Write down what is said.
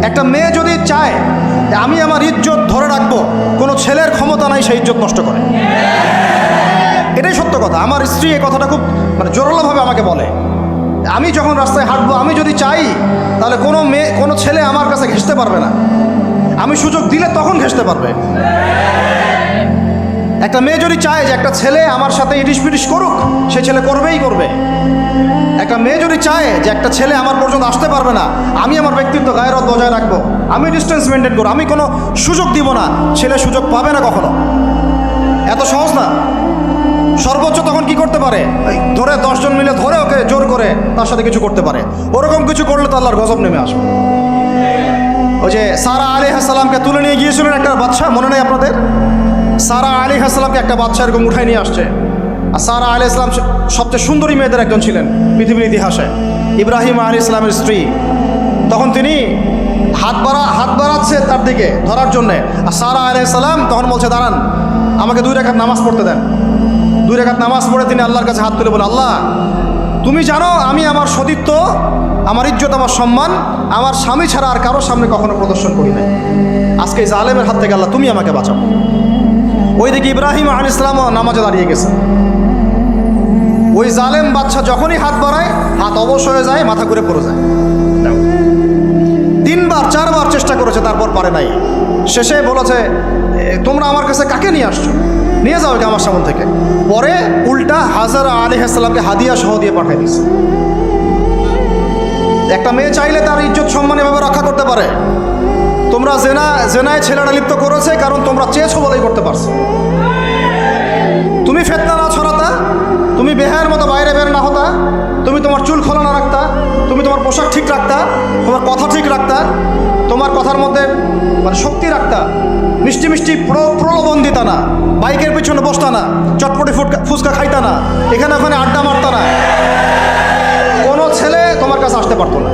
একটা মেয়ে যদি চায় যে আমি আমার ইজ্জত ধরে রাখবো, কোনো ছেলের ক্ষমতা নাই সেই ইজ্জত নষ্ট করে। এটাই সত্য কথা। আমার স্ত্রী এই কথাটা খুব জোরালোভাবে আমাকে বলে, আমি যখন রাস্তায় হাঁটবো, আমি যদি চাই তাহলে কোনো ছেলে আমার কাছে ঘেঁষতে পারবে না। আমি সুযোগ দিলে তখন ঘেঁষতে পারবে। একটা মেয়ে যদি চায় যে একটা ছেলে আমার সাথে ইটিস পিটিস করুক, সে ছেলে করবেই করবে। একটা মেয়ে যদি চায় যে একটা ছেলে আমার পর্যন্ত আসতে পারবে না, আমি আমার ব্যক্তিত্ব গায়রত বজায় রাখবো, আমি ডিস্টেন্স মেনটেন করবো, আমি কোনো সুযোগ দিব না, ছেলে সুযোগ পাবে না কখনো। এত সহজ না। সর্বোচ্চ তখন কি করতে পারে, ধরে 10 জন মিলে ধরে ওকে জোর করে তার সাথে কিছু করতে পারে। ওরকম কিছু করলে তো আল্লাহর গজব নেমে আসবে। ওই যে সারা আলাইহিস সালামকে তুলে নিয়ে গিয়েছিলেন একটা বাচ্চা, মনে নেই আপনাদের? সারা আলাইহিস সালামকে একটা বাচ্চা এরকম উঠাই নিয়ে আসছে। আর সারা আলাইহিস সালাম সবচেয়ে সুন্দরী মেয়েদের একজন ছিলেন পৃথিবীর ইতিহাসে, ইব্রাহিম আলাইহিস সালামের স্ত্রী। তখন তিনি হাত বাড়াচ্ছে তার দিকে ধরার জন্যে। আর সারা আলাইহিস সালাম তখন বলছে, দাঁড়ান, আমাকে 2 রাকাত নামাজ পড়তে দেন। 2 রাকাত নামাজ পড়ে তিনি আল্লাহর কাছে হাত তুলে বলে, আল্লাহ তুমি জানো আমি আমার সতীত্ব, আমার ইজ্জত, আমার সম্মান আমার স্বামী ছাড়া আর কারোর সামনে কখনো প্রদর্শন করি নাই। আজকে এই জালেমের হাত থেকে আল্লাহ তুমি আমাকে বাঁচাও। ওইদিকে ইব্রাহিম আলাইহিস সালাম নামাজে দাঁড়িয়ে গেছে। ওই জালেম বাদশা যখনই হাত বাড়ায়, হাত অবশ হয়ে যায়, মাথা ঘুরে পড়ে যায়। 3বার 4বার চেষ্টা করেছে, তারপর পারে নাই। শেষে বলেছে, তোমরা আমার কাছে কাকে নিয়ে আসছো, নিয়ে যাও এটা আমার সামনে থেকে। পরে উল্টা হাজারা আলাইহিস সালামকে হাদিয়া সহ দিয়ে পাঠিয়ে দিচ্ছে। একটা মেয়ে চাইলে তার ইজ্জত সম্মান এভাবে রক্ষা করতে পারে। তোমরা জেনায় ছেলেটা লিপ্ত করেছে কারণ তোমরা চেয়েছো বলেই করতে পারছো। তুমি ফিতনা না ছড়াতা, তুমি বেহায়ের মতো বাইরে বের না হতা, তুমি তোমার চুল খোলা না রাখতা, তুমি তোমার পোশাক ঠিক রাখতা, তোমার কথা ঠিক রাখতা, তোমার কথার মধ্যে শক্তি রাখতা, মিষ্টি মিষ্টি প্রলোভন দিতা না, বাইকের পিছনে বসতা না, চটপটি ফুচকা খাইতা না, এখানে ওখানে আড্ডা মারতা না, কোনো ছেলে তোমার কাছে আসতে পারতো না।